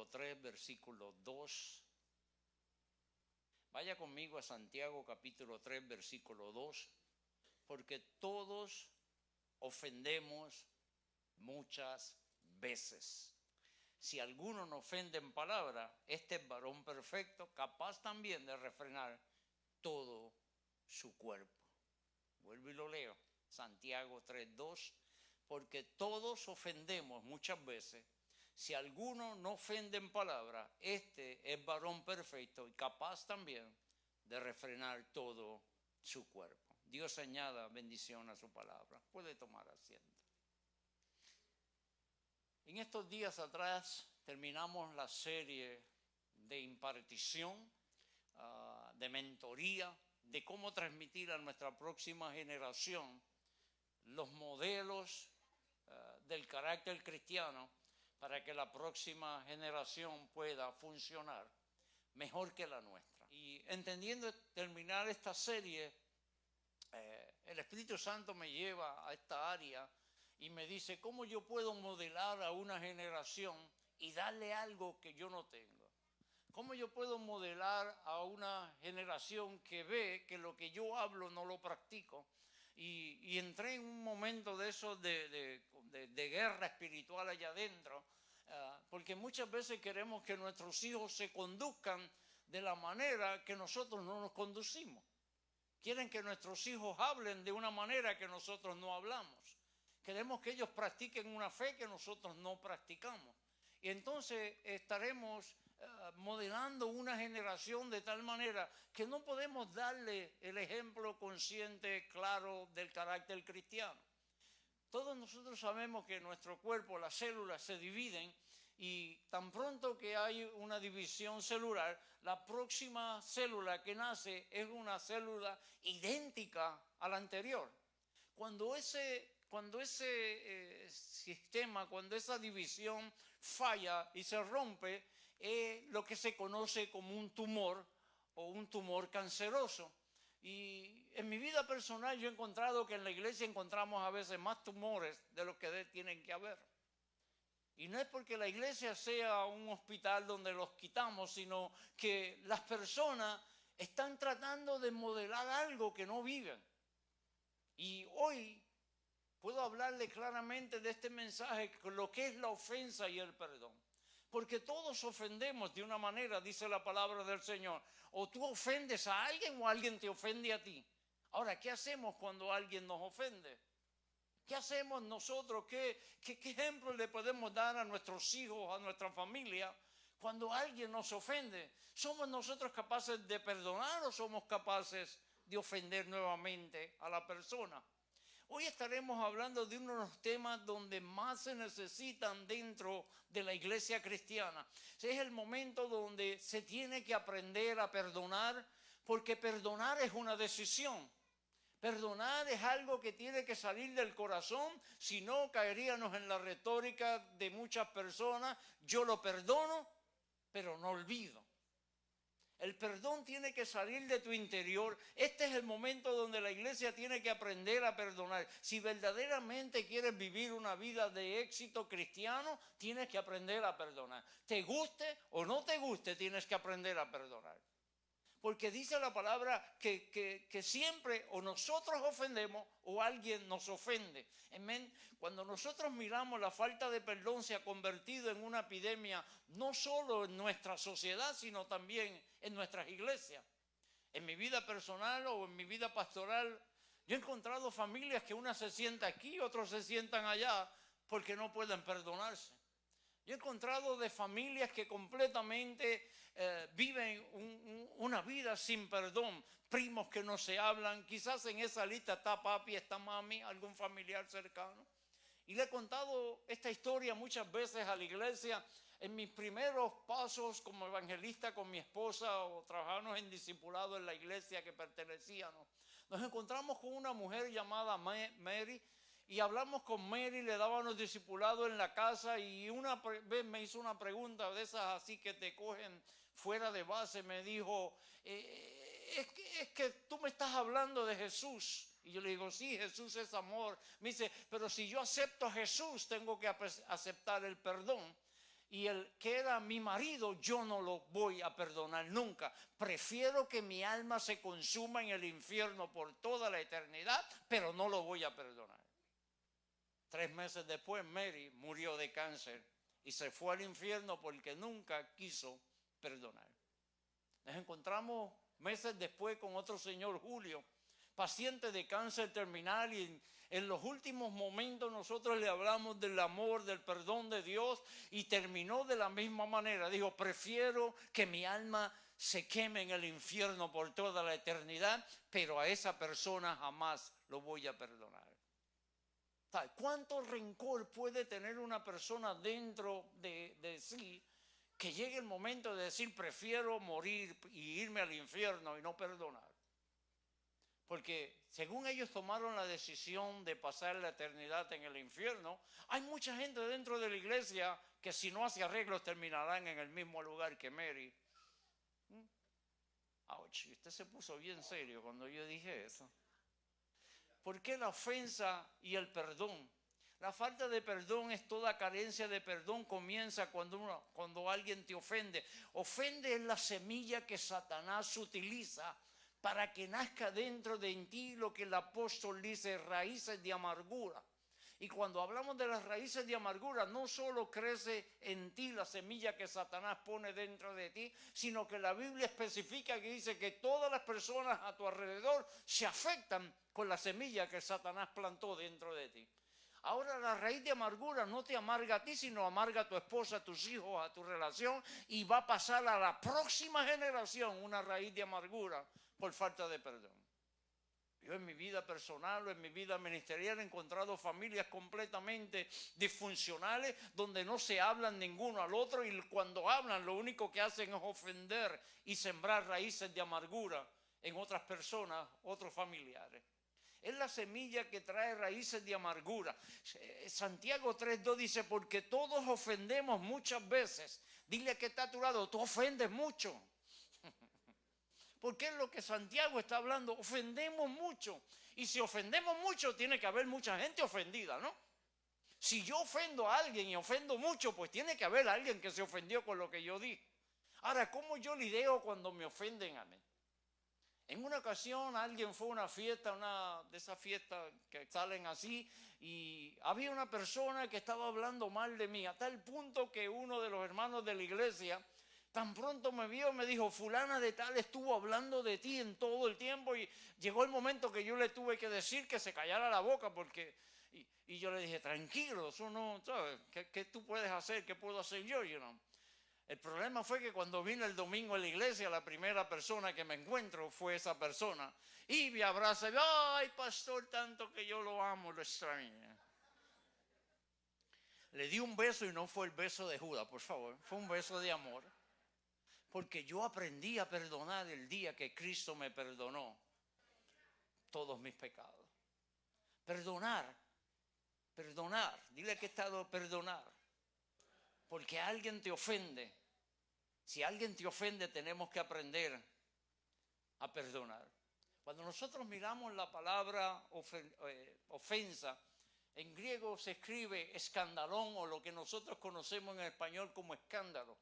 capítulo 3, versículo 2. Vaya conmigo a Santiago capítulo 3, versículo 2, porque todos ofendemos muchas veces. Si alguno no ofende en palabra, este es varón perfecto, capaz también de refrenar todo su cuerpo. Vuelvo y lo leo, Santiago 3, 2, porque todos ofendemos muchas veces. Si alguno no ofende en palabra, este es varón perfecto y capaz también de refrenar todo su cuerpo. Dios añada bendición a su palabra. Puede tomar asiento. En estos días atrás terminamos la serie de impartición, de mentoría, de cómo transmitir a nuestra próxima generación los modelos del carácter cristiano para que la próxima generación pueda funcionar mejor que la nuestra. Y entendiendo terminar esta serie, el Espíritu Santo me lleva a esta área y me dice, ¿cómo yo puedo modelar a una generación y darle algo que yo no tengo? ¿Cómo yo puedo modelar a una generación que ve que lo que yo hablo no lo practico? Y entré en un momento de eso de guerra espiritual allá adentro, porque muchas veces queremos que nuestros hijos se conduzcan de la manera que nosotros no nos conducimos. Quieren que nuestros hijos hablen de una manera que nosotros no hablamos. Queremos que ellos practiquen una fe que nosotros no practicamos. Y entonces estaremos modelando una generación de tal manera que no podemos darle el ejemplo consciente, claro, del carácter cristiano. Todos nosotros sabemos que nuestro cuerpo, las células se dividen y tan pronto que hay una división celular, la próxima célula que nace es una célula idéntica a la anterior. Cuando ese sistema, cuando esa división falla y se rompe, es lo que se conoce como un tumor o un tumor canceroso. Y en mi vida personal yo he encontrado que en la iglesia encontramos a veces más tumores de los que tienen que haber. Y no es porque la iglesia sea un hospital donde los quitamos, sino que las personas están tratando de modelar algo que no viven. Y hoy puedo hablarle claramente de este mensaje, lo que es la ofensa y el perdón. Porque todos ofendemos de una manera, dice la palabra del Señor. O tú ofendes a alguien o alguien te ofende a ti. Ahora, ¿qué hacemos cuando alguien nos ofende? ¿Qué hacemos nosotros? ¿Qué ejemplo le podemos dar a nuestros hijos, a nuestra familia, cuando alguien nos ofende? ¿Somos nosotros capaces de perdonar o somos capaces de ofender nuevamente a la persona? Hoy estaremos hablando de uno de los temas donde más se necesitan dentro de la iglesia cristiana. Es el momento donde se tiene que aprender a perdonar, porque perdonar es una decisión. Perdonar es algo que tiene que salir del corazón, si no caeríamos en la retórica de muchas personas, yo lo perdono, pero no olvido. El perdón tiene que salir de tu interior. Este es el momento donde la iglesia tiene que aprender a perdonar. Si verdaderamente quieres vivir una vida de éxito cristiano, tienes que aprender a perdonar. Te guste o no te guste, tienes que aprender a perdonar. Porque dice la palabra que siempre o nosotros ofendemos o alguien nos ofende. Amén. Cuando nosotros miramos la falta de perdón se ha convertido en una epidemia no solo en nuestra sociedad, sino también en nuestras iglesias. En mi vida personal o en mi vida pastoral, yo he encontrado familias que una se sienta aquí, otros se sientan allá porque no pueden perdonarse. Yo he encontrado de familias que completamente viven una vida sin perdón, primos que no se hablan, quizás en esa lista está papi, está mami, algún familiar cercano. Y le he contado esta historia muchas veces a la iglesia. En mis primeros pasos como evangelista con mi esposa o trabajamos en discipulado en la iglesia que pertenecíamos, nos encontramos con una mujer llamada Mary. Y hablamos con Mary, le dábamos discipulado en la casa y una vez me hizo una pregunta de esas así que te cogen fuera de base. Me dijo, es que tú me estás hablando de Jesús. Y yo le digo, sí, Jesús es amor. Me dice, pero si yo acepto a Jesús, tengo que aceptar el perdón. y el que era mi marido, yo no lo voy a perdonar nunca. Prefiero que mi alma se consuma en el infierno por toda la eternidad, pero no lo voy a perdonar. 3 meses después, Mary murió de cáncer y se fue al infierno porque nunca quiso perdonar. Nos encontramos meses después con otro señor, Julio, paciente de cáncer terminal, y en los últimos momentos nosotros le hablamos del amor, del perdón de Dios, y terminó de la misma manera. Dijo, prefiero que mi alma se queme en el infierno por toda la eternidad, pero a esa persona jamás lo voy a perdonar. ¿Cuánto rencor puede tener una persona dentro de sí, que llegue el momento de decir, prefiero morir y irme al infierno y no perdonar? Porque según ellos tomaron la decisión de pasar la eternidad en el infierno, hay mucha gente dentro de la iglesia que si no hace arreglos terminarán en el mismo lugar que Mary. Ouch, usted se puso bien serio cuando yo dije eso. ¿Por qué la ofensa y el perdón? La falta de perdón es toda carencia de perdón. Comienza cuando alguien te ofende. Ofende es la semilla que Satanás utiliza para que nazca dentro de ti lo que el apóstol dice, raíces de amargura. Y cuando hablamos de las raíces de amargura, no solo crece en ti la semilla que Satanás pone dentro de ti, sino que la Biblia especifica que dice que todas las personas a tu alrededor se afectan con la semilla que Satanás plantó dentro de ti. Ahora la raíz de amargura no te amarga a ti, sino amarga a tu esposa, a tus hijos, a tu relación, y va a pasar a la próxima generación una raíz de amargura por falta de perdón. Yo en mi vida personal o en mi vida ministerial he encontrado familias completamente disfuncionales donde no se hablan ninguno al otro, y cuando hablan lo único que hacen es ofender y sembrar raíces de amargura en otras personas, otros familiares. Es la semilla que trae raíces de amargura. Santiago 3:2 dice, porque todos ofendemos muchas veces. Dile que está a tu lado, tú ofendes mucho. Porque es lo que Santiago está hablando, ofendemos mucho. Y si ofendemos mucho, tiene que haber mucha gente ofendida, ¿no? Si yo ofendo a alguien y ofendo mucho, pues tiene que haber alguien que se ofendió con lo que yo dije. Ahora, ¿cómo yo lidio cuando me ofenden a mí? En una ocasión alguien fue a una fiesta, una de esas fiestas que salen así, y había una persona que estaba hablando mal de mí, a tal punto que uno de los hermanos de la iglesia, tan pronto me vio, me dijo, fulana de tal estuvo hablando de ti en todo el tiempo, y llegó el momento que yo le tuve que decir que se callara la boca, porque, y yo le dije, tranquilo, eso no, ¿sabes? ¿Qué tú puedes hacer? ¿Qué puedo hacer yo? El problema fue que cuando vine el domingo a la iglesia, la primera persona que me encuentro fue esa persona. Y me abraza y, ay, pastor, tanto que yo lo amo, lo extraño. Le di un beso y no fue el beso de Judas, por favor. Fue un beso de amor. Porque yo aprendí a perdonar el día que Cristo me perdonó todos mis pecados. Perdonar. Dile que he estado perdonar. Porque alguien te ofende. Si alguien te ofende, tenemos que aprender a perdonar. Cuando nosotros miramos la palabra ofensa, en griego se escribe escandalón, o lo que nosotros conocemos en español como escándalo.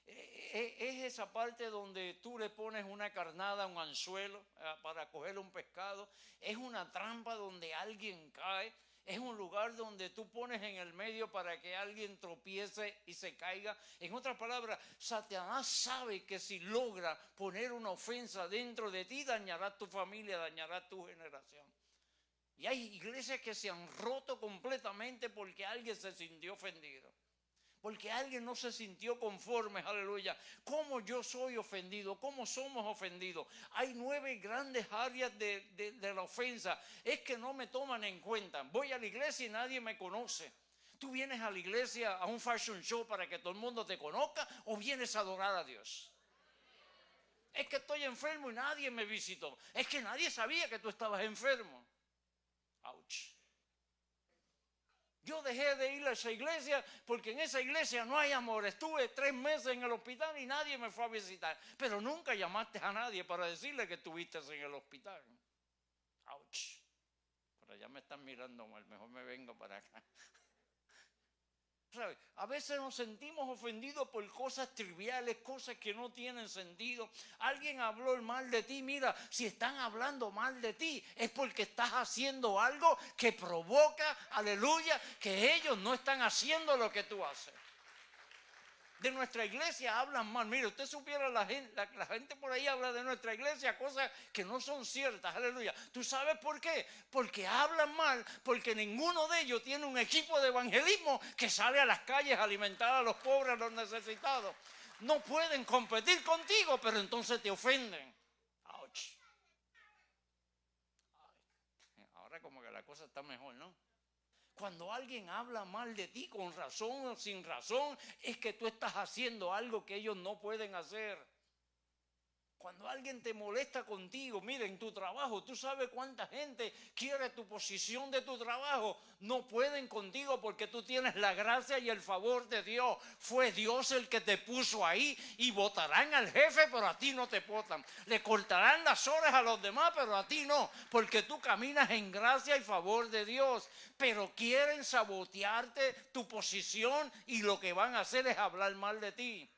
Es esa parte donde tú le pones una carnada, un anzuelo para coger un pescado. Es una trampa donde alguien cae. Es un lugar donde tú pones en el medio para que alguien tropiece y se caiga. En otras palabras, Satanás sabe que si logra poner una ofensa dentro de ti, dañará tu familia, dañará tu generación. Y hay iglesias que se han roto completamente porque alguien se sintió ofendido. Porque alguien no se sintió conforme, aleluya. ¿Cómo yo soy ofendido? ¿Cómo somos ofendidos? Hay 9 grandes áreas de la ofensa. Es que no me toman en cuenta. Voy a la iglesia y nadie me conoce. ¿Tú vienes a la iglesia a un fashion show para que todo el mundo te conozca, o vienes a adorar a Dios? Es que estoy enfermo y nadie me visitó. Es que nadie sabía que tú estabas enfermo. Ouch. Yo dejé de ir a esa iglesia porque en esa iglesia no hay amor. Estuve 3 meses en el hospital y nadie me fue a visitar. Pero nunca llamaste a nadie para decirle que estuviste en el hospital. Ouch. Pero ya me están mirando mal. Mejor me vengo para acá. ¿Sabe? A veces nos sentimos ofendidos por cosas triviales, cosas que no tienen sentido. Alguien habló mal de ti. Mira, si están hablando mal de ti, es porque estás haciendo algo que provoca, aleluya, que ellos no están haciendo lo que tú haces. De nuestra iglesia hablan mal. Mire, usted supiera, la gente por ahí habla de nuestra iglesia cosas que no son ciertas, aleluya. ¿Tú sabes por qué? Porque hablan mal, porque ninguno de ellos tiene un equipo de evangelismo que sale a las calles a alimentar a los pobres, a los necesitados. No pueden competir contigo, pero entonces te ofenden. Ouch. Ahora como que la cosa está mejor, ¿no? Cuando alguien habla mal de ti con razón o sin razón, es que tú estás haciendo algo que ellos no pueden hacer. Cuando alguien te molesta contigo, mira, en tu trabajo, tú sabes cuánta gente quiere tu posición de tu trabajo. No pueden contigo porque tú tienes la gracia y el favor de Dios. Fue Dios el que te puso ahí y votarán al jefe, pero a ti no te votan. Le cortarán las horas a los demás, pero a ti no, porque tú caminas en gracia y favor de Dios. Pero quieren sabotearte tu posición y lo que van a hacer es hablar mal de ti.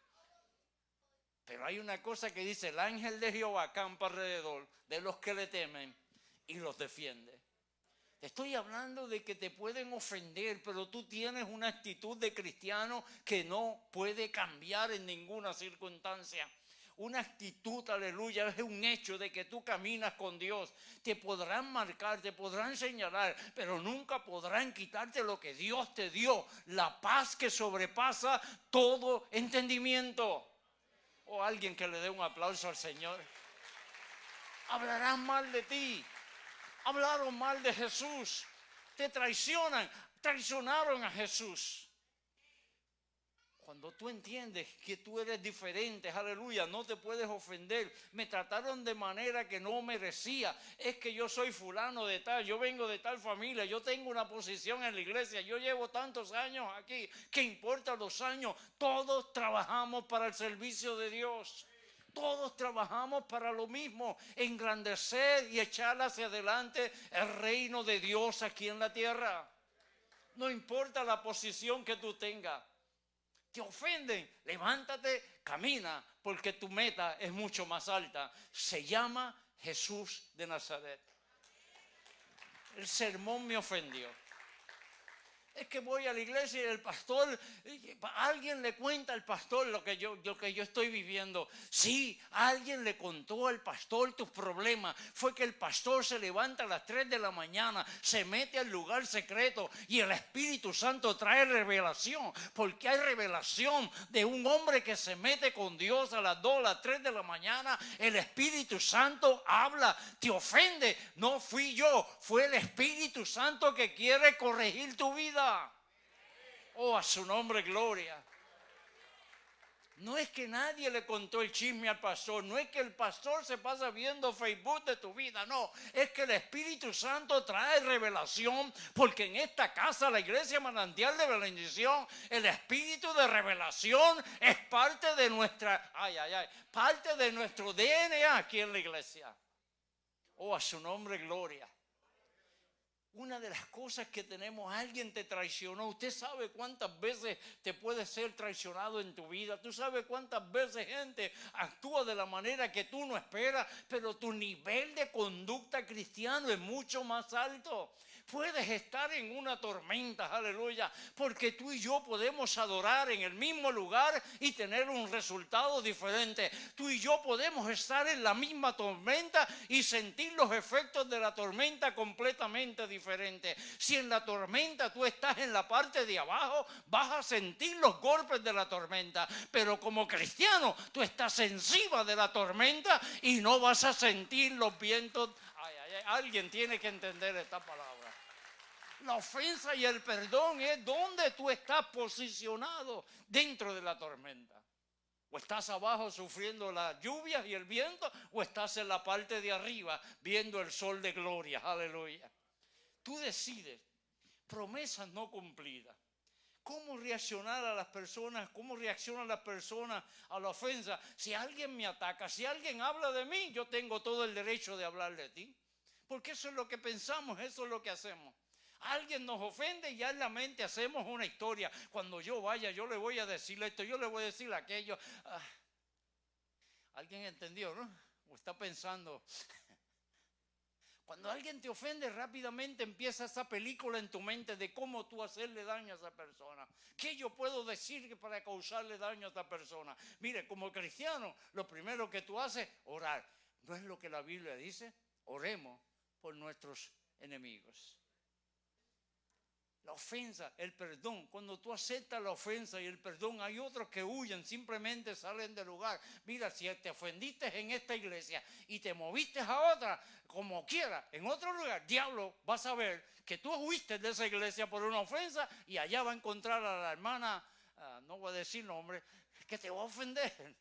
Pero hay una cosa que dice: el ángel de Jehová acampa alrededor de los que le temen y los defiende. Te estoy hablando de que te pueden ofender, pero tú tienes una actitud de cristiano que no puede cambiar en ninguna circunstancia. Una actitud, aleluya, es un hecho de que tú caminas con Dios. Te podrán marcar, te podrán señalar, pero nunca podrán quitarte lo que Dios te dio. La paz que sobrepasa todo entendimiento. O alguien que le dé un aplauso al Señor. Hablarán mal de ti. Hablaron mal de Jesús. Te traicionan. Traicionaron a Jesús. Cuando tú entiendes que tú eres diferente, aleluya, no te puedes ofender. Me trataron de manera que no merecía. Es que yo soy fulano de tal, yo vengo de tal familia, yo tengo una posición en la iglesia, yo llevo tantos años aquí. ¿Qué importan los años? Todos trabajamos para el servicio de Dios. Todos trabajamos para lo mismo, engrandecer y echar hacia adelante el reino de Dios aquí en la tierra. No importa la posición que tú tengas. Te ofenden, levántate, camina, porque tu meta es mucho más alta. Se llama Jesús de Nazaret. El sermón me ofendió. Es que voy a la iglesia y el pastor, alguien le cuenta al pastor lo que yo estoy viviendo. Sí, alguien le contó al pastor tus problemas. Fue que el pastor se levanta a las 3 de la mañana, se mete al lugar secreto y el Espíritu Santo trae revelación. Porque hay revelación de un hombre que se mete con Dios a las 2, a las 3 de la mañana. El Espíritu Santo habla, te ofende. No fui yo, fue el Espíritu Santo que quiere corregir tu vida. Oh, a su nombre, gloria. No es que nadie le contó el chisme al pastor, no es que el pastor se pasa viendo Facebook de tu vida, no, es que el Espíritu Santo trae revelación, porque en esta casa, la iglesia manantial de bendición, el espíritu de revelación es parte de nuestra, parte de nuestro DNA aquí en la iglesia. Oh, a su nombre, gloria. Una de las cosas que tenemos, alguien te traicionó. Usted sabe cuántas veces te puede ser traicionado en tu vida. Tú sabes cuántas veces gente actúa de la manera que tú no esperas, pero tu nivel de conducta cristiano es mucho más alto. Puedes estar en una tormenta, aleluya, porque tú y yo podemos adorar en el mismo lugar y tener un resultado diferente. Tú y yo podemos estar en la misma tormenta y sentir los efectos de la tormenta completamente diferentes. Si en la tormenta tú estás en la parte de abajo, vas a sentir los golpes de la tormenta, pero como cristiano tú estás encima de la tormenta y no vas a sentir los vientos. Alguien tiene que entender esta palabra. La ofensa y el perdón es donde tú estás posicionado dentro de la tormenta. O estás abajo sufriendo las lluvias y el viento, o estás en la parte de arriba viendo el sol de gloria. Aleluya. Tú decides. Promesas no cumplidas. ¿Cómo reaccionar a las personas? ¿Cómo reaccionan las personas a la ofensa? Si alguien me ataca, si alguien habla de mí, yo tengo todo el derecho de hablar de ti. Porque eso es lo que pensamos, eso es lo que hacemos. Alguien nos ofende y ya en la mente hacemos una historia. Cuando yo vaya, yo le voy a decir esto, yo le voy a decir aquello. ¿Alguien entendió, no? O está pensando. Cuando alguien te ofende, rápidamente empieza esa película en tu mente de cómo tú hacerle daño a esa persona. ¿Qué yo puedo decir para causarle daño a esa persona? Mire, como cristiano, lo primero que tú haces, orar. ¿No es lo que la Biblia dice? Oremos por nuestros enemigos. La ofensa, el perdón. Cuando tú aceptas la ofensa y el perdón, hay otros que huyen, simplemente salen del lugar. Mira, si te ofendiste en esta iglesia y te moviste a otra, como quiera, en otro lugar, diablo, vas a ver que tú huiste de esa iglesia por una ofensa y allá va a encontrar a la hermana, no voy a decir nombre, que te va a ofender.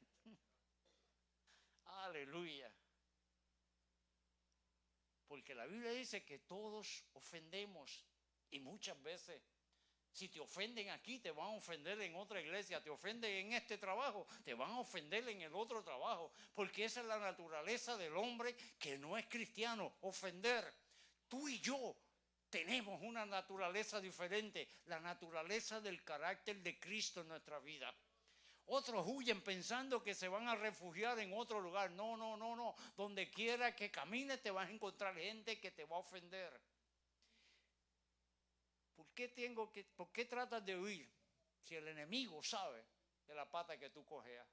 Aleluya. Porque la Biblia dice que todos ofendemos. Y muchas veces, si te ofenden aquí, te van a ofender en otra iglesia. Te ofenden en este trabajo, te van a ofender en el otro trabajo. Porque esa es la naturaleza del hombre que no es cristiano, ofender. Tú y yo tenemos una naturaleza diferente, la naturaleza del carácter de Cristo en nuestra vida. Otros huyen pensando que se van a refugiar en otro lugar. No, no, no, no. Donde quiera que camines te vas a encontrar gente que te va a ofender. ¿Por qué tratas de huir si el enemigo sabe de la pata que tú cojeas?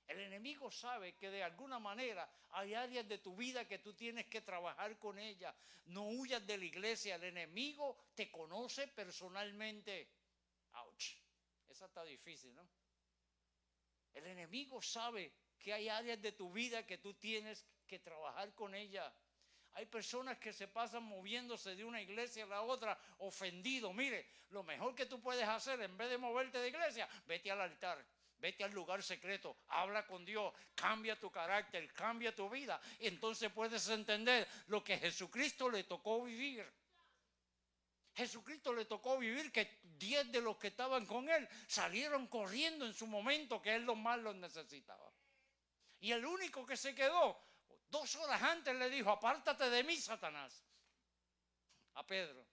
El enemigo sabe que de alguna manera hay áreas de tu vida que tú tienes que trabajar con ella. No huyas de la iglesia. El enemigo te conoce personalmente. Ouch. Esa está difícil, ¿no? El enemigo sabe que hay áreas de tu vida que tú tienes que trabajar con ella. Hay personas que se pasan moviéndose de una iglesia a la otra ofendido. Mire, lo mejor que tú puedes hacer en vez de moverte de iglesia, vete al altar, vete al lugar secreto, habla con Dios, cambia tu carácter, cambia tu vida. Y entonces puedes entender lo que a Jesucristo le tocó vivir. Jesucristo le tocó vivir que 10 de los que estaban con él salieron corriendo en su momento que él los más los necesitaba. Y el único que se quedó, 2 horas antes le dijo, apártate de mí, Satanás, a Pedro.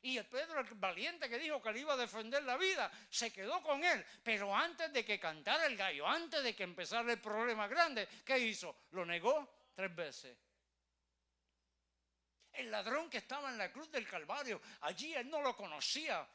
Y el Pedro, el valiente que dijo que le iba a defender la vida, se quedó con él. Pero antes de que cantara el gallo, antes de que empezara el problema grande, ¿qué hizo? Lo negó 3 veces. El ladrón que estaba en la cruz del Calvario, allí él no lo conocía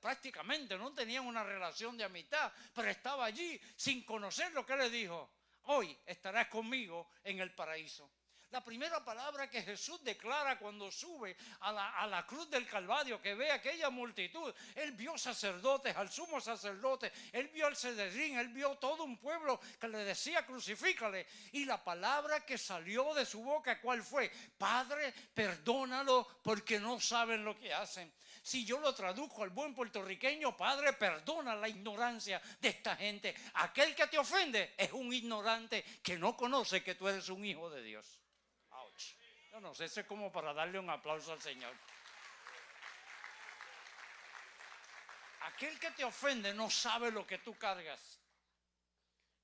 prácticamente, no tenían una relación de amistad, pero estaba allí sin conocer lo que le dijo. Hoy estarás conmigo en el paraíso. La primera palabra que Jesús declara cuando sube a la cruz del Calvario, que ve aquella multitud, él vio sacerdotes, al sumo sacerdote, él vio al Sanedrín, él vio todo un pueblo que le decía crucifícale. Y la palabra que salió de su boca, ¿cuál fue? Padre, perdónalo porque no saben lo que hacen. Si yo lo traduzco al buen puertorriqueño, Padre, perdona la ignorancia de esta gente. Aquel que te ofende es un ignorante que no conoce que tú eres un hijo de Dios. Ouch. Yo no sé, eso es como para darle un aplauso al Señor. Aquel que te ofende no sabe lo que tú cargas.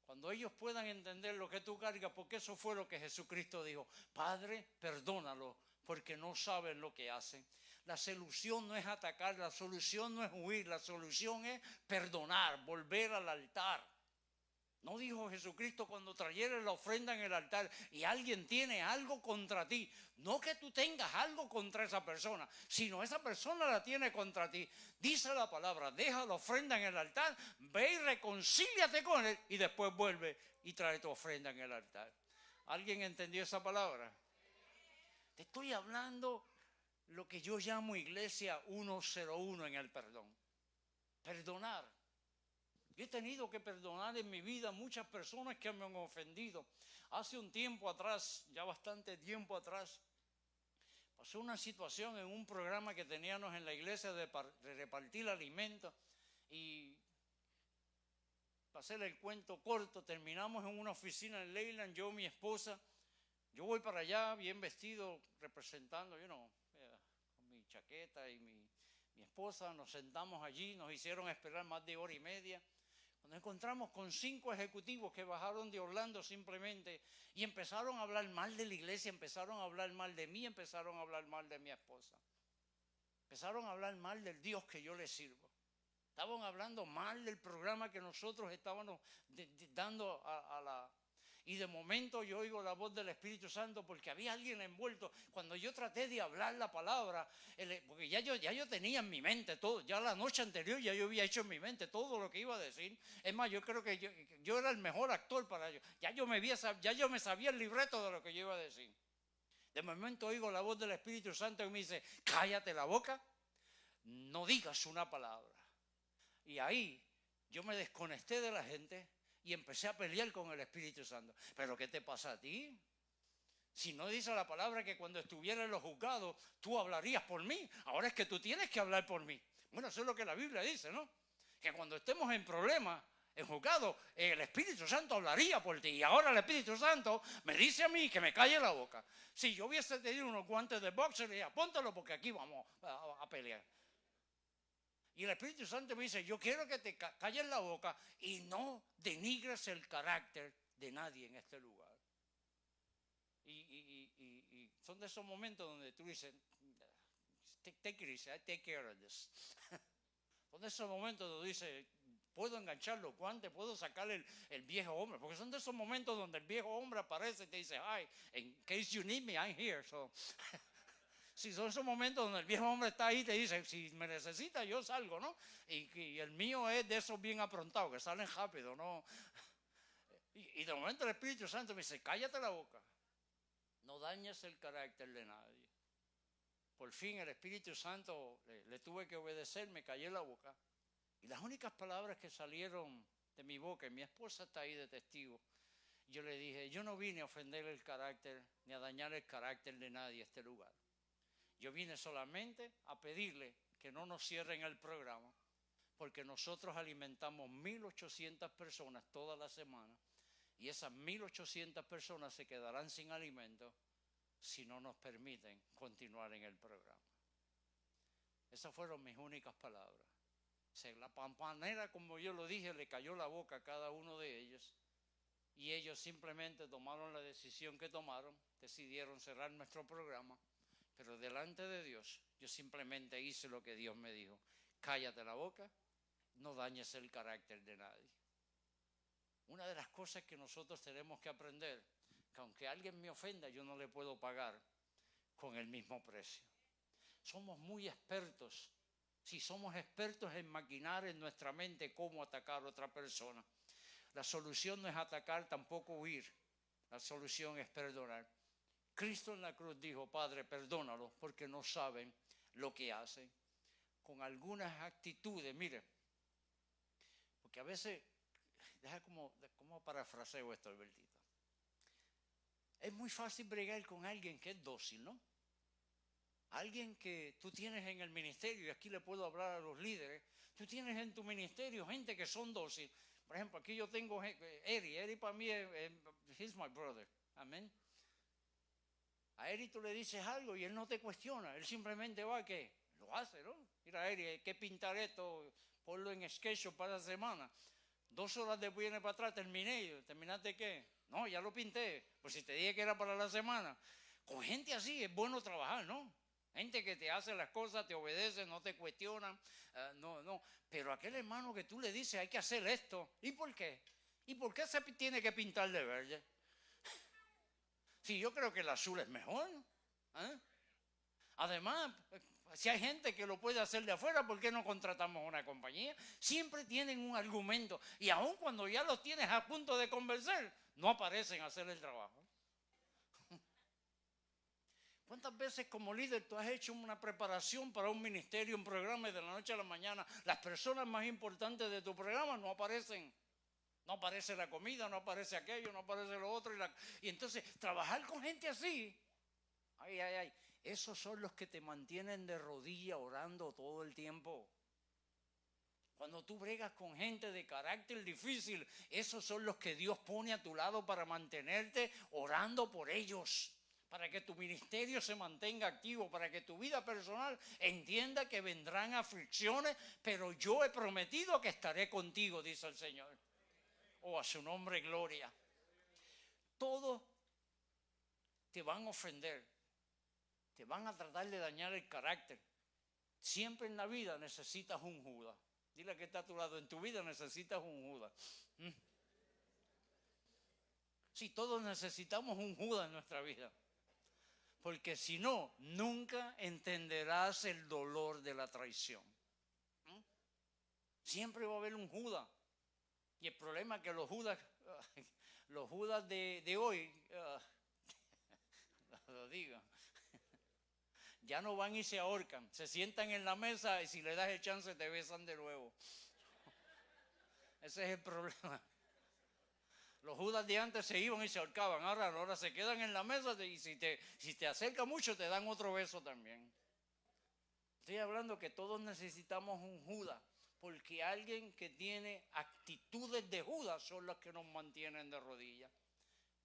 Cuando ellos puedan entender lo que tú cargas, porque eso fue lo que Jesucristo dijo. Padre, perdónalo, porque no saben lo que hacen. La solución no es atacar, la solución no es huir, la solución es perdonar, volver al altar. ¿No dijo Jesucristo cuando trajeron la ofrenda en el altar y alguien tiene algo contra ti? No que tú tengas algo contra esa persona, sino esa persona la tiene contra ti. Dice la palabra, deja la ofrenda en el altar, ve y reconcíliate con él y después vuelve y trae tu ofrenda en el altar. ¿Alguien entendió esa palabra? Te estoy hablando lo que yo llamo iglesia 101 en el perdón. Perdonar. Yo he tenido que perdonar en mi vida muchas personas que me han ofendido. Hace un tiempo atrás, ya bastante tiempo atrás, pasó una situación en un programa que teníamos en la iglesia de repartir alimentos y para hacer el cuento corto, terminamos en una oficina en Leyland, yo, mi esposa. Yo voy para allá bien vestido, representando, con mi chaqueta y mi esposa. Nos sentamos allí, nos hicieron esperar más de 1 hora y media. Nos encontramos con 5 ejecutivos que bajaron de Orlando simplemente y empezaron a hablar mal de la iglesia, empezaron a hablar mal de mí, empezaron a hablar mal de mi esposa. Empezaron a hablar mal del Dios que yo les sirvo. Estaban hablando mal del programa que nosotros estábamos dando a la... Y de momento yo oigo la voz del Espíritu Santo porque había alguien envuelto. Cuando yo traté de hablar la palabra, porque ya yo tenía en mi mente todo, ya la noche anterior ya yo había hecho en mi mente todo lo que iba a decir. Es más, yo creo que yo era el mejor actor para ello. Ya yo me sabía el libreto de lo que yo iba a decir. De momento oigo la voz del Espíritu Santo y me dice, cállate la boca, no digas una palabra. Y ahí yo me desconecté de la gente y empecé a pelear con el Espíritu Santo. ¿Pero qué te pasa a ti? Si no dice la palabra que cuando estuviera en los juzgados tú hablarías por mí, ahora es que tú tienes que hablar por mí. Bueno, eso es lo que la Biblia dice, ¿no? Que cuando estemos en problemas, en juzgado, el Espíritu Santo hablaría por ti. Y ahora el Espíritu Santo me dice a mí que me calle la boca. Si yo hubiese tenido unos guantes de boxeo, le diría, póntalo porque aquí vamos a pelear. Y el Espíritu Santo me dice, yo quiero que te calles la boca y no denigres el carácter de nadie en este lugar. Y son de esos momentos donde tú dices, take it easy, I take care of this. Son de esos momentos donde dices, puedo enganchar los guantes, puedo sacar el viejo hombre. Porque son de esos momentos donde el viejo hombre aparece y te dice, hi, in case you need me, I'm here. So, si son esos momentos donde el viejo hombre está ahí y te dice, si me necesitas, yo salgo, ¿no? Y el mío es de esos bien aprontados, que salen rápido, ¿no? Y de momento el Espíritu Santo me dice, cállate la boca, no dañes el carácter de nadie. Por fin el Espíritu Santo le tuve que obedecer, me callé la boca. Y las únicas palabras que salieron de mi boca, y mi esposa está ahí de testigo, yo le dije, yo no vine a ofender el carácter, ni a dañar el carácter de nadie a este lugar. Yo vine solamente a pedirle que no nos cierren el programa, porque nosotros alimentamos 1,800 personas toda la semana, y esas 1,800 personas se quedarán sin alimento si no nos permiten continuar en el programa. Esas fueron mis únicas palabras. La manera como yo lo dije, le cayó la boca a cada uno de ellos, y ellos simplemente tomaron la decisión que tomaron, decidieron cerrar nuestro programa. Pero delante de Dios, yo simplemente hice lo que Dios me dijo. Cállate la boca, no dañes el carácter de nadie. Una de las cosas que nosotros tenemos que aprender, que aunque alguien me ofenda, yo no le puedo pagar con el mismo precio. Somos muy expertos, si somos expertos en maquinar en nuestra mente cómo atacar a otra persona. La solución no es atacar, tampoco huir. La solución es perdonar. Cristo en la cruz dijo, Padre, perdónalos porque no saben lo que hacen. Con algunas actitudes, mire, porque a veces, ¿cómo parafraseo esto, Albertito? Es muy fácil bregar con alguien que es dócil, ¿no? Alguien que tú tienes en el ministerio, y aquí le puedo hablar a los líderes, tú tienes en tu ministerio gente que son dóciles. Por ejemplo, aquí yo tengo Eri para mí he's my brother, amén. A Eri tú le dices algo y él no te cuestiona, él simplemente va que lo hace, ¿no? Mira, Eri, hay que pintar esto, ponlo en sketch para la semana. 2 horas después viene para atrás, ¿terminaste qué? No, ya lo pinté, pues si te dije que era para la semana. Con gente así es bueno trabajar, ¿no? Gente que te hace las cosas, te obedece, no te cuestionan, no. Pero aquel hermano que tú le dices, hay que hacer esto, ¿y por qué? ¿Y por qué se tiene que pintar de verde? Sí, yo creo que el azul es mejor. Además, si hay gente que lo puede hacer de afuera, ¿por qué no contratamos una compañía? Siempre tienen un argumento y aun cuando ya los tienes a punto de convencer, no aparecen a hacer el trabajo. ¿Cuántas veces como líder tú has hecho una preparación para un ministerio, un programa y de la noche a la mañana las personas más importantes de tu programa no aparecen? No aparece la comida, no aparece aquello, no aparece lo otro. Y entonces trabajar con gente así, esos son los que te mantienen de rodillas orando todo el tiempo. Cuando tú bregas con gente de carácter difícil, esos son los que Dios pone a tu lado para mantenerte orando por ellos. Para que tu ministerio se mantenga activo, para que tu vida personal entienda que vendrán aflicciones, pero yo he prometido que estaré contigo, dice el Señor. A su nombre gloria. Todos te van a ofender, te van a tratar de dañar el carácter, Siempre en la vida necesitas un Judas. Dile que está a tu lado, en tu vida necesitas un Judas. Sí, todos necesitamos un Judas en nuestra vida. Porque si no, nunca entenderás el dolor de la traición. Siempre va a haber un Judas. Y el problema es que los Judas de hoy, lo digo, ya no van y se ahorcan. Se sientan en la mesa y si le das el chance te besan de nuevo. Ese es el problema. Los Judas de antes se iban y se ahorcaban. Ahora se quedan en la mesa y si te acerca mucho te dan otro beso también. Estoy hablando que todos necesitamos un Judas. Porque alguien que tiene actitudes de Judas son los que nos mantienen de rodillas.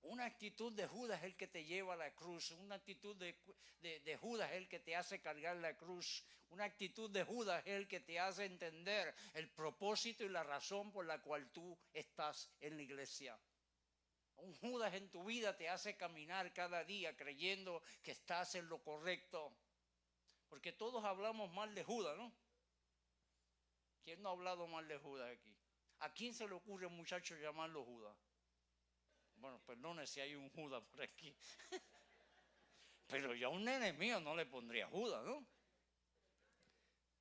Una actitud de Judas es el que te lleva a la cruz. Una actitud de Judas es el que te hace cargar la cruz. Una actitud de Judas es el que te hace entender el propósito y la razón por la cual tú estás en la iglesia. Un Judas en tu vida te hace caminar cada día creyendo que estás en lo correcto. Porque todos hablamos mal de Judas, ¿no? ¿Quién no ha hablado mal de Judas aquí? ¿A quién se le ocurre, muchachos, llamarlo Judas? Bueno, perdone si hay un Judas por aquí. Pero yo a un nene mío no le pondría Judas, ¿no?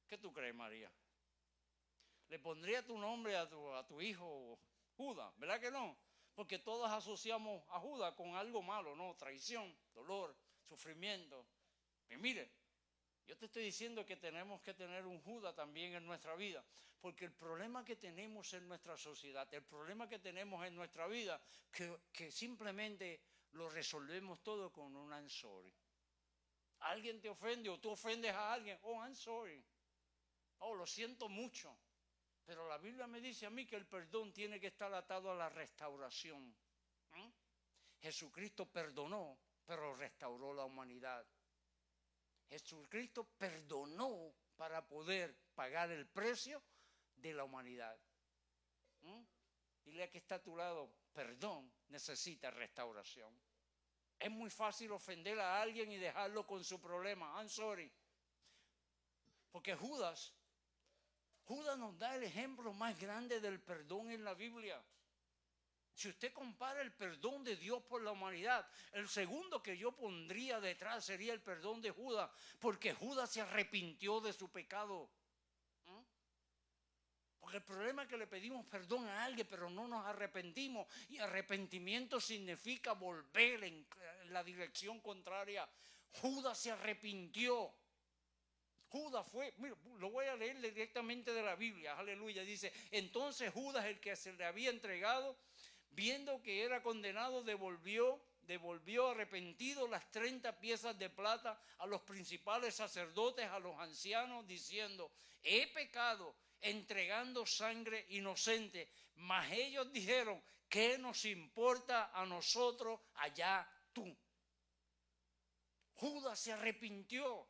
¿Qué tú crees, María? ¿Le pondría tu nombre a tu hijo Judas? ¿Verdad que no? Porque todos asociamos a Judas con algo malo, ¿no? Traición, dolor, sufrimiento. Y mire, yo te estoy diciendo que tenemos que tener un Judas también en nuestra vida, porque el problema que tenemos en nuestra sociedad, el problema que tenemos en nuestra vida, que simplemente lo resolvemos todo con un I'm sorry. Alguien te ofende o tú ofendes a alguien, oh, I'm sorry. Oh, lo siento mucho. Pero la Biblia me dice a mí que el perdón tiene que estar atado a la restauración. Jesucristo perdonó, pero restauró la humanidad. Jesucristo perdonó para poder pagar el precio de la humanidad. Dile a que está a tu lado, perdón necesita restauración. Es muy fácil ofender a alguien y dejarlo con su problema. I'm sorry. Porque Judas nos da el ejemplo más grande del perdón en la Biblia. Si usted compara el perdón de Dios por la humanidad, el segundo que yo pondría detrás sería el perdón de Judas, porque Judas se arrepintió de su pecado. Porque el problema es que le pedimos perdón a alguien, pero no nos arrepentimos. Y arrepentimiento significa volver en la dirección contraria. Judas se arrepintió. Judas fue, mira, lo voy a leer directamente de la Biblia, aleluya. Dice, entonces Judas, el que se le había entregado, viendo que era condenado, devolvió arrepentido las 30 piezas de plata a los principales sacerdotes, a los ancianos, diciendo, he pecado entregando sangre inocente. Mas ellos dijeron, ¿qué nos importa a nosotros? Allá tú. Judas se arrepintió.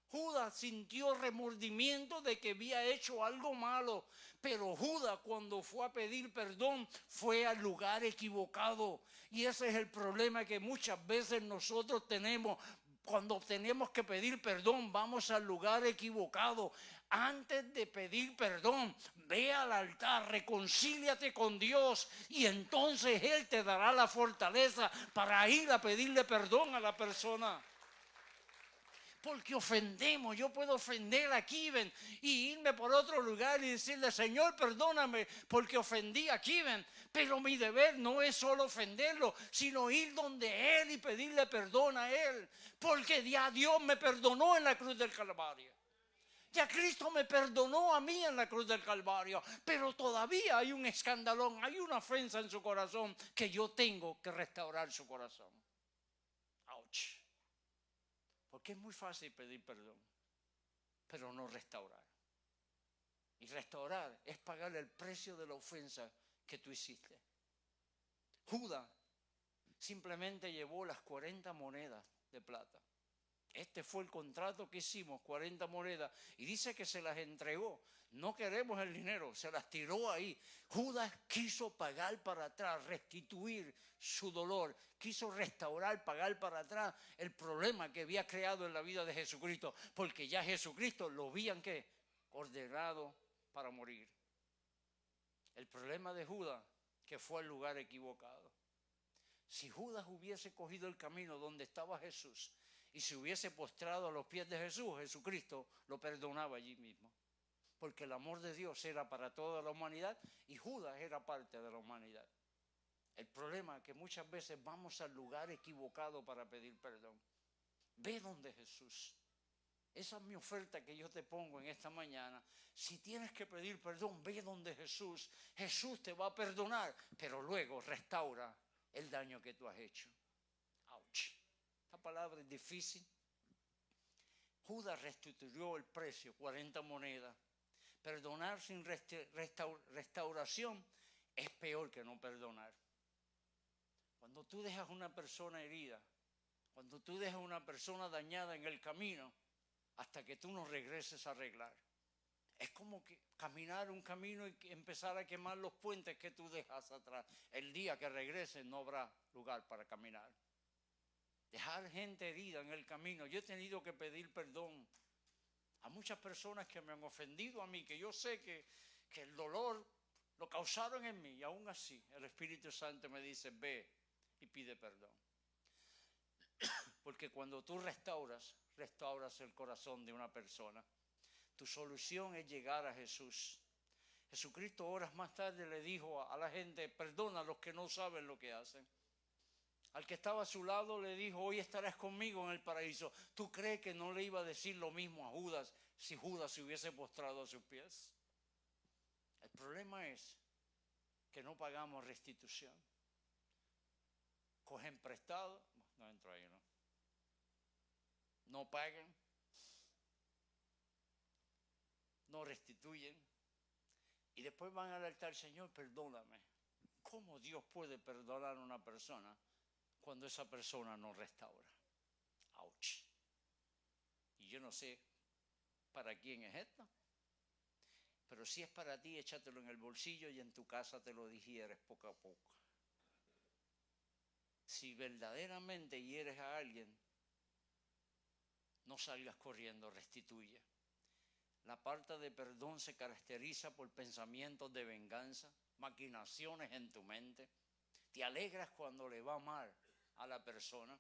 Judas sintió remordimiento de que había hecho algo malo, pero Judas, cuando fue a pedir perdón, fue al lugar equivocado. Y ese es el problema que muchas veces nosotros tenemos. Cuando tenemos que pedir perdón, vamos al lugar equivocado. Antes de pedir perdón, ve al altar, reconcíliate con Dios y entonces Él te dará la fortaleza para ir a pedirle perdón a la persona. Porque ofendemos, yo puedo ofender a Kiven y irme por otro lugar y decirle, Señor, perdóname porque ofendí a Kiven. Pero mi deber no es solo ofenderlo, sino ir donde Él y pedirle perdón a Él. Porque ya Dios me perdonó en la cruz del Calvario. Ya Cristo me perdonó a mí en la cruz del Calvario. Pero todavía hay un escandalón, hay una ofensa en su corazón que yo tengo que restaurar su corazón. Ouch. Porque es muy fácil pedir perdón, pero no restaurar. Y restaurar es pagar el precio de la ofensa que tú hiciste. Judas simplemente llevó las 40 monedas de plata. Este fue el contrato que hicimos, 40 monedas, y dice que se las entregó. No queremos el dinero, se las tiró ahí. Judas quiso pagar para atrás, restituir su dolor, quiso restaurar, pagar para atrás el problema que había creado en la vida de Jesucristo, porque ya Jesucristo lo habían ¿qué? Ordenado para morir. El problema de Judas, que fue al lugar equivocado. Si Judas hubiese cogido el camino donde estaba Jesús y se hubiese postrado a los pies de Jesús, Jesucristo lo perdonaba allí mismo. Porque el amor de Dios era para toda la humanidad y Judas era parte de la humanidad. El problema es que muchas veces vamos al lugar equivocado para pedir perdón. Ve donde Jesús. Esa es mi oferta que yo te pongo en esta mañana. Si tienes que pedir perdón, ve donde Jesús. Jesús te va a perdonar, pero luego restaura el daño que tú has hecho. Ouch. Esta palabra es difícil. Judas restituyó el precio, 40 monedas. Perdonar sin restauración es peor que no perdonar. Cuando tú dejas una persona herida, cuando tú dejas una persona dañada en el camino, hasta que tú no regreses a arreglar. Es como que caminar un camino y empezar a quemar los puentes que tú dejas atrás. El día que regreses no habrá lugar para caminar. Dejar gente herida en el camino. Yo he tenido que pedir perdón a muchas personas que me han ofendido a mí, que yo sé que el dolor lo causaron en mí, y aún así el Espíritu Santo me dice, ve y pide perdón. Porque cuando tú restauras el corazón de una persona. Tu solución es llegar a Jesús. Jesucristo horas más tarde le dijo a la gente, perdona a los que no saben lo que hacen. Al que estaba a su lado le dijo, hoy estarás conmigo en el paraíso. ¿Tú crees que no le iba a decir lo mismo a Judas si Judas se hubiese postrado a sus pies? El problema es que no pagamos restitución. Cogen prestado, no entro ahí, ¿no? No pagan, no restituyen y después van al altar, Señor, perdóname. ¿Cómo Dios puede perdonar a una persona cuando esa persona no restaura? ¡Auch! Y yo no sé para quién es esto, pero si es para ti, échatelo en el bolsillo y en tu casa te lo digieres poco a poco. Si verdaderamente hieres a alguien, no salgas corriendo, restituye. La parte de perdón se caracteriza por pensamientos de venganza, maquinaciones en tu mente. Te alegras cuando le va mal a la persona.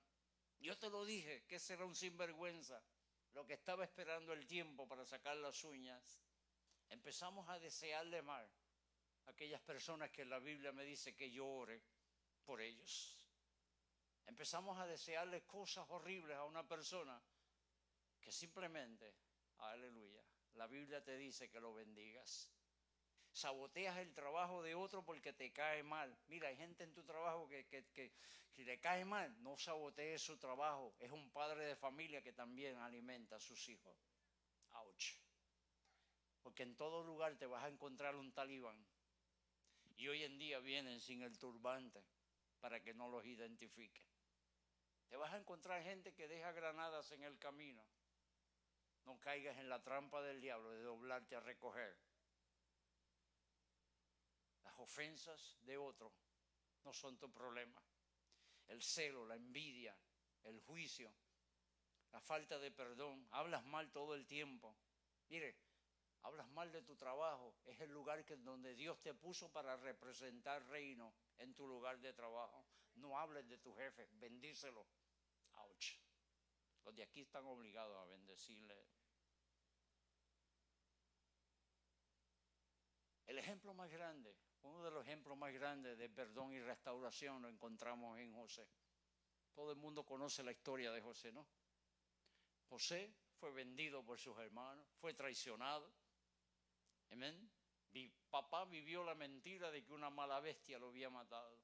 Yo te lo dije, que será un sinvergüenza, lo que estaba esperando el tiempo para sacar las uñas. Empezamos a desearle mal a aquellas personas que la Biblia me dice que yo ore por ellos. Empezamos a desearle cosas horribles a una persona que simplemente, aleluya, la Biblia te dice que lo bendigas. Saboteas el trabajo de otro porque te cae mal. Mira, hay gente en tu trabajo que si le cae mal, no sabotees su trabajo. Es un padre de familia que también alimenta a sus hijos. Ouch. Porque en todo lugar te vas a encontrar un talibán. Y hoy en día vienen sin el turbante para que no los identifique. Te vas a encontrar gente que deja granadas en el camino. No caigas en la trampa del diablo de doblarte a recoger. Las ofensas de otro no son tu problema. El celo, la envidia, el juicio, la falta de perdón. Hablas mal todo el tiempo. Mire, hablas mal de tu trabajo. Es el lugar donde Dios te puso para representar reino en tu lugar de trabajo. No hables de tu jefe, bendícelo. Ouch. Los de aquí están obligados a bendecirle. El ejemplo más grande, uno de los ejemplos más grandes de perdón y restauración lo encontramos en José. Todo el mundo conoce la historia de José, ¿no? José fue vendido por sus hermanos, fue traicionado. Amén. Mi papá vivió la mentira de que una mala bestia lo había matado.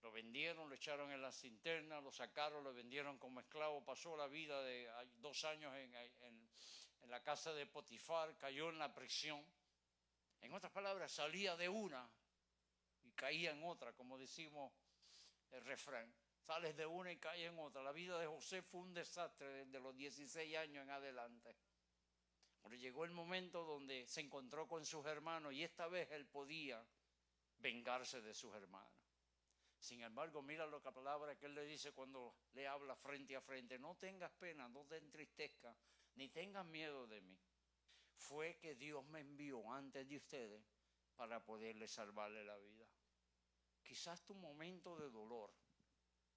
Lo vendieron, lo echaron en la cisterna, lo sacaron, lo vendieron como esclavo. Pasó la vida de 2 años en la casa de Potifar, cayó en la prisión. En otras palabras, salía de una y caía en otra, como decimos el refrán. Sales de una y caes en otra. La vida de José fue un desastre desde los 16 años en adelante. Pero llegó el momento donde se encontró con sus hermanos y esta vez él podía vengarse de sus hermanos. Sin embargo, mira lo que la palabra que él le dice cuando le habla frente a frente. No tengas pena, no te entristezcas, ni tengas miedo de mí. Fue que Dios me envió antes de ustedes para poderle salvarle la vida. Quizás tu momento de dolor,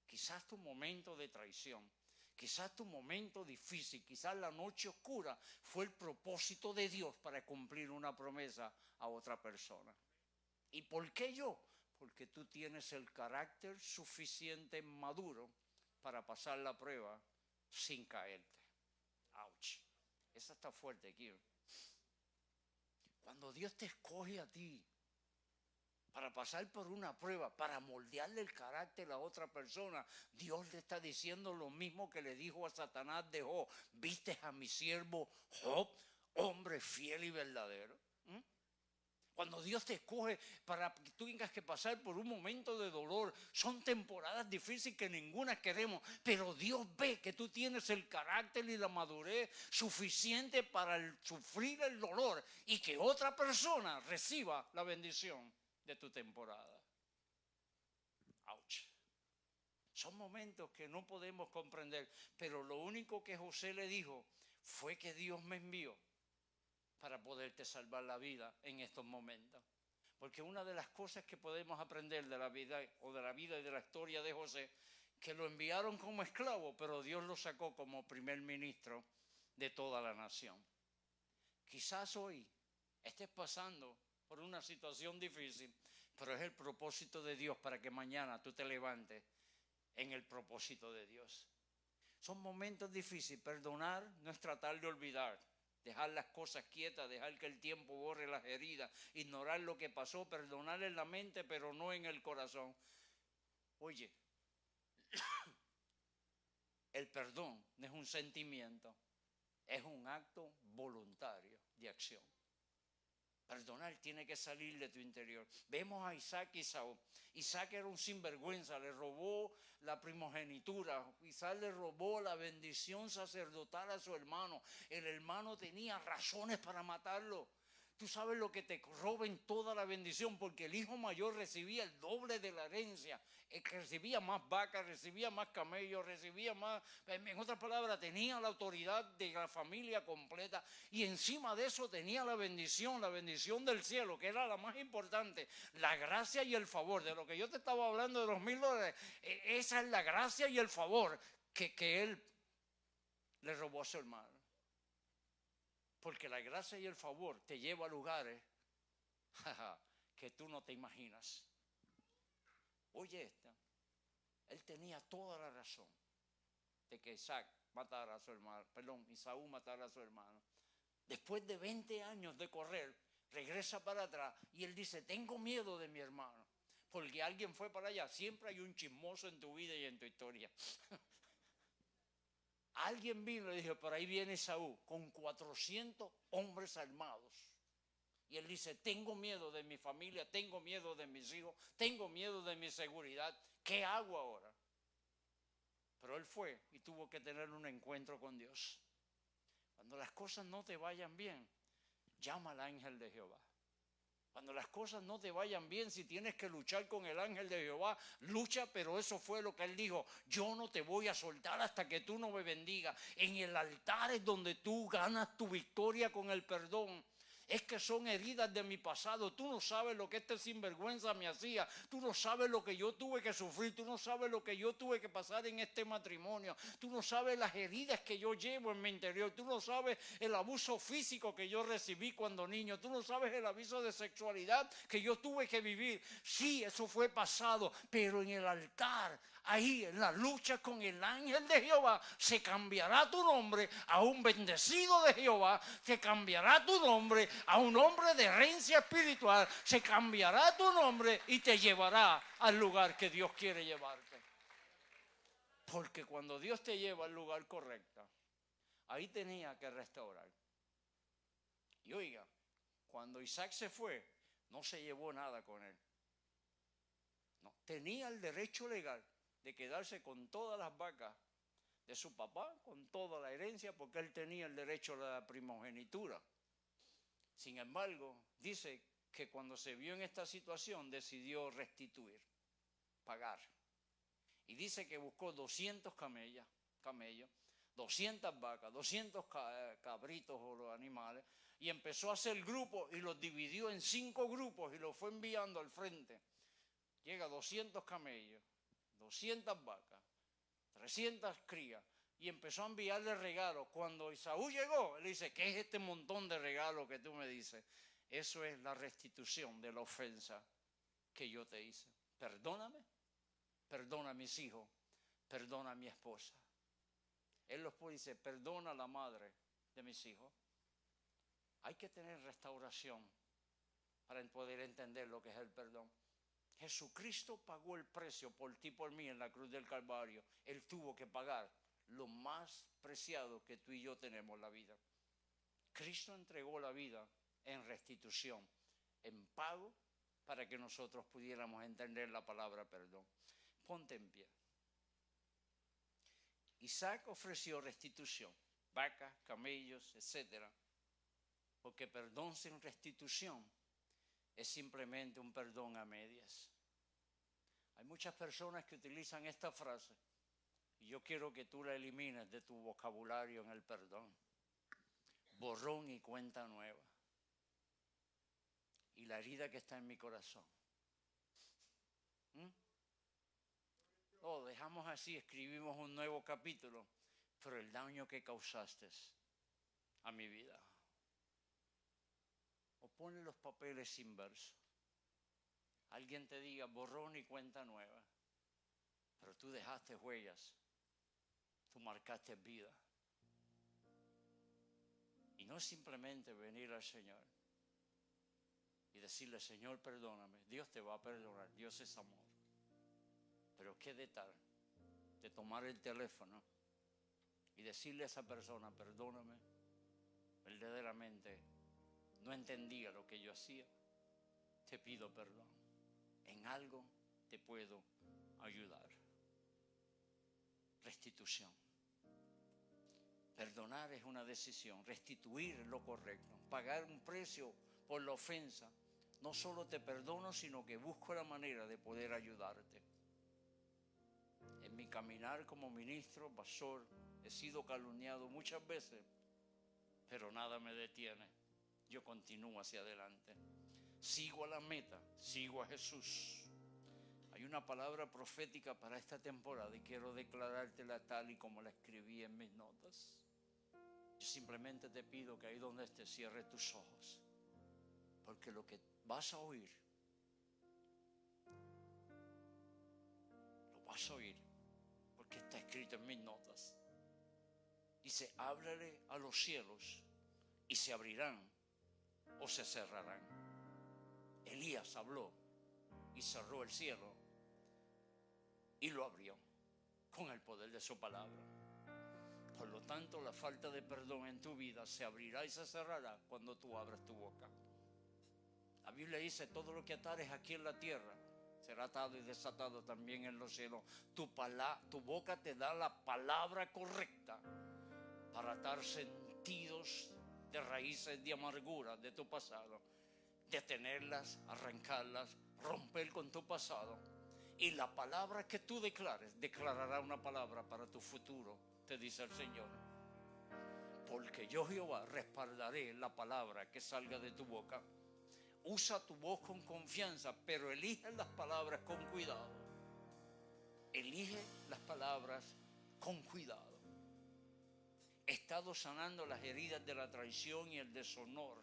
quizás tu momento de traición, quizás tu momento difícil, quizás la noche oscura fue el propósito de Dios para cumplir una promesa a otra persona. ¿Y por qué yo? Porque tú tienes el carácter suficiente maduro para pasar la prueba sin caerte. Ouch. Esa está fuerte aquí. Cuando Dios te escoge a ti para pasar por una prueba, para moldearle el carácter a otra persona, Dios le está diciendo lo mismo que le dijo a Satanás de Job. ¿Viste a mi siervo Job, hombre fiel y verdadero? Cuando Dios te escoge para que tú tengas que pasar por un momento de dolor, son temporadas difíciles que ninguna queremos, pero Dios ve que tú tienes el carácter y la madurez suficiente para sufrir el dolor y que otra persona reciba la bendición de tu temporada. Ouch. Son momentos que no podemos comprender, pero lo único que José le dijo fue que Dios me envió para poderte salvar la vida en estos momentos. Porque una de las cosas que podemos aprender de la vida o de la vida y de la historia de José, que lo enviaron como esclavo, pero Dios lo sacó como primer ministro de toda la nación. Quizás hoy estés pasando por una situación difícil, pero es el propósito de Dios para que mañana tú te levantes en el propósito de Dios. Son momentos difíciles. Perdonar no es tratar de olvidar. Dejar las cosas quietas, dejar que el tiempo borre las heridas, ignorar lo que pasó, perdonar en la mente, pero no en el corazón. Oye, el perdón no es un sentimiento, es un acto voluntario de acción. Perdonar tiene que salir de tu interior. Vemos a Isaac y Esaú. Isaac era un sinvergüenza, le robó la primogenitura. Isaac le robó la bendición sacerdotal a su hermano. El hermano tenía razones para matarlo. Tú sabes lo que te roben toda la bendición, porque el hijo mayor recibía el doble de la herencia. Que recibía más vacas, recibía más camellos, recibía más, en otras palabras, tenía la autoridad de la familia completa y encima de eso tenía la bendición del cielo, que era la más importante, la gracia y el favor. De lo que yo te estaba hablando de los $1000, esa es la gracia y el favor que él le robó a su hermano. Porque la gracia y el favor te lleva a lugares que tú no te imaginas. Oye esta, él tenía toda la razón de que Esaú matara a su hermano. Después de 20 años de correr, regresa para atrás y él dice, tengo miedo de mi hermano, porque alguien fue para allá. Siempre hay un chismoso en tu vida y en tu historia. Alguien vino y le dijo, por ahí viene Esaú con 400 hombres armados. Y él dice, tengo miedo de mi familia, tengo miedo de mis hijos, tengo miedo de mi seguridad. ¿Qué hago ahora? Pero él fue y tuvo que tener un encuentro con Dios. Cuando las cosas no te vayan bien, llama al ángel de Jehová. Cuando las cosas no te vayan bien, si tienes que luchar con el ángel de Jehová, lucha, pero eso fue lo que él dijo. Yo no te voy a soltar hasta que tú no me bendigas. En el altar es donde tú ganas tu victoria con el perdón. Es que son heridas de mi pasado. Tú no sabes lo que este sinvergüenza me hacía. Tú no sabes lo que yo tuve que sufrir. Tú no sabes lo que yo tuve que pasar en este matrimonio. Tú no sabes las heridas que yo llevo en mi interior. Tú no sabes el abuso físico que yo recibí cuando niño. Tú no sabes el abuso de sexualidad que yo tuve que vivir. Sí, eso fue pasado, pero en el altar, ahí en la lucha con el ángel de Jehová, se cambiará tu nombre a un bendecido de Jehová. Se cambiará tu nombre a un hombre de herencia espiritual. Se cambiará tu nombre y te llevará al lugar que Dios quiere llevarte. Porque cuando Dios te lleva al lugar correcto, ahí tenía que restaurar. Y oiga, cuando Isaac se fue, no se llevó nada con él. No, tenía el derecho legal de quedarse con todas las vacas de su papá, con toda la herencia, porque él tenía el derecho a la primogenitura. Sin embargo, dice que cuando se vio en esta situación decidió restituir, pagar. Y dice que buscó 200 camellos, 200 vacas, 200 cabritos o los animales, y empezó a hacer grupos y los dividió en 5 grupos y los fue enviando al frente. Llega 200 camellos, 200 vacas, 300 crías, y empezó a enviarle regalos. Cuando Esaú llegó, él dice, ¿qué es este montón de regalos que tú me dices? Eso es la restitución de la ofensa que yo te hice. Perdóname, perdona a mis hijos, perdona a mi esposa. Él los puede decir, perdona a la madre de mis hijos. Hay que tener restauración para poder entender lo que es el perdón. Jesucristo pagó el precio por ti y por mí en la cruz del Calvario. Él tuvo que pagar lo más preciado que tú y yo tenemos, la vida. Cristo entregó la vida en restitución, en pago, para que nosotros pudiéramos entender la palabra perdón. Ponte en pie. Isaac ofreció restitución, vacas, camellos, etc. Porque perdón sin restitución es simplemente un perdón a medias. Hay muchas personas que utilizan esta frase y yo quiero que tú la elimines de tu vocabulario en el perdón. Borrón y cuenta nueva. Y la herida que está en mi corazón. Dejamos así, escribimos un nuevo capítulo, pero el daño que causaste a mi vida. O ponle los papeles inversos. Alguien te diga borrón y cuenta nueva, pero tú dejaste huellas, tú marcaste vida. Y no es simplemente venir al Señor y decirle, Señor, perdóname. Dios te va a perdonar, Dios es amor. Pero qué de tal de tomar el teléfono y decirle a esa persona, perdóname, verdaderamente no entendía lo que yo hacía, te pido perdón, en algo te puedo ayudar. Restitución. Perdonar es una decisión, restituir es lo correcto, pagar un precio por la ofensa. No solo te perdono, sino que busco la manera de poder ayudarte. En mi caminar como ministro, pastor, he sido calumniado muchas veces, pero nada me detiene. Yo continúo hacia adelante. Sigo a la meta, sigo a Jesús. Hay una palabra profética para esta temporada y quiero declarártela tal y como la escribí en mis notas. Yo simplemente te pido que ahí donde estés cierres tus ojos, porque lo que vas a oír, lo vas a oír, porque está escrito en mis notas. Dice, háblale a los cielos y se abrirán o se cerrarán. Elías habló y cerró el cielo y lo abrió con el poder de su palabra. Por lo tanto, la falta de perdón en tu vida se abrirá y se cerrará cuando tú abras tu boca. La Biblia dice, todo lo que atares aquí en la tierra será atado y desatado también en los cielos. Tu boca te da la palabra correcta para atar sentidos de raíces de amargura de tu pasado, detenerlas, arrancarlas, romper con tu pasado. Y la palabra que tú declares, declarará una palabra para tu futuro, te dice el Señor. Porque yo, Jehová, respaldaré la palabra que salga de tu boca. Usa tu voz con confianza, pero elige las palabras con cuidado. Elige las palabras con cuidado. He estado sanando las heridas de la traición y el deshonor.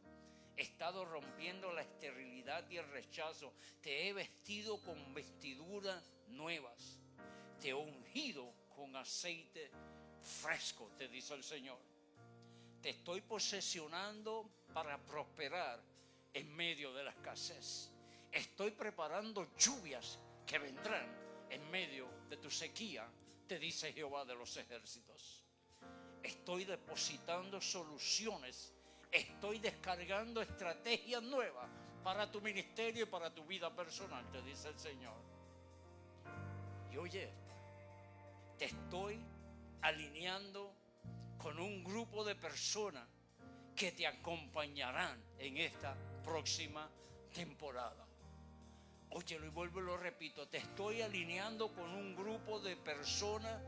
He estado rompiendo la esterilidad y el rechazo. Te he vestido con vestiduras nuevas. Te he ungido con aceite fresco, te dice el Señor. Te estoy posesionando para prosperar en medio de la escasez. Estoy preparando lluvias que vendrán en medio de tu sequía, te dice Jehová de los ejércitos. Estoy depositando soluciones. Estoy descargando estrategias nuevas para tu ministerio y para tu vida personal, te dice el Señor. Y oye, te estoy alineando con un grupo de personas que te acompañarán en esta próxima temporada. Óyelo y vuelvo y lo repito, te estoy alineando con un grupo de personas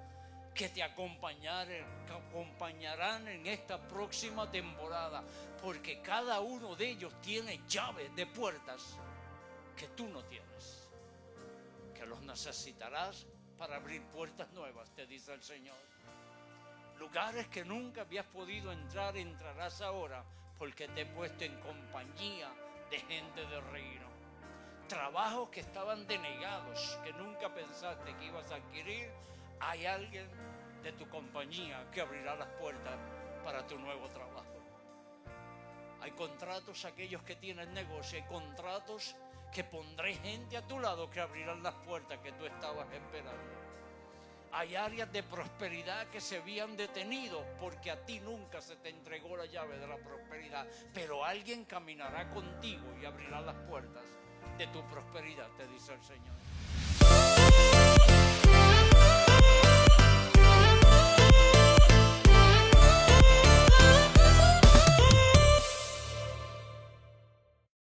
que te acompañarán en esta próxima temporada, porque cada uno de ellos tiene llaves de puertas que tú no tienes, que los necesitarás para abrir puertas nuevas, te dice el Señor. Lugares que nunca habías podido entrar, entrarás ahora, porque te he puesto en compañía de gente del reino. Trabajos que estaban denegados, que nunca pensaste que ibas a adquirir, hay alguien de tu compañía que abrirá las puertas para tu nuevo trabajo. Hay contratos, aquellos que tienen negocio, hay contratos que pondré gente a tu lado que abrirán las puertas que tú estabas esperando. Hay áreas de prosperidad que se habían detenido porque a ti nunca se te entregó la llave de la prosperidad, pero alguien caminará contigo y abrirá las puertas de tu prosperidad, te dice el Señor.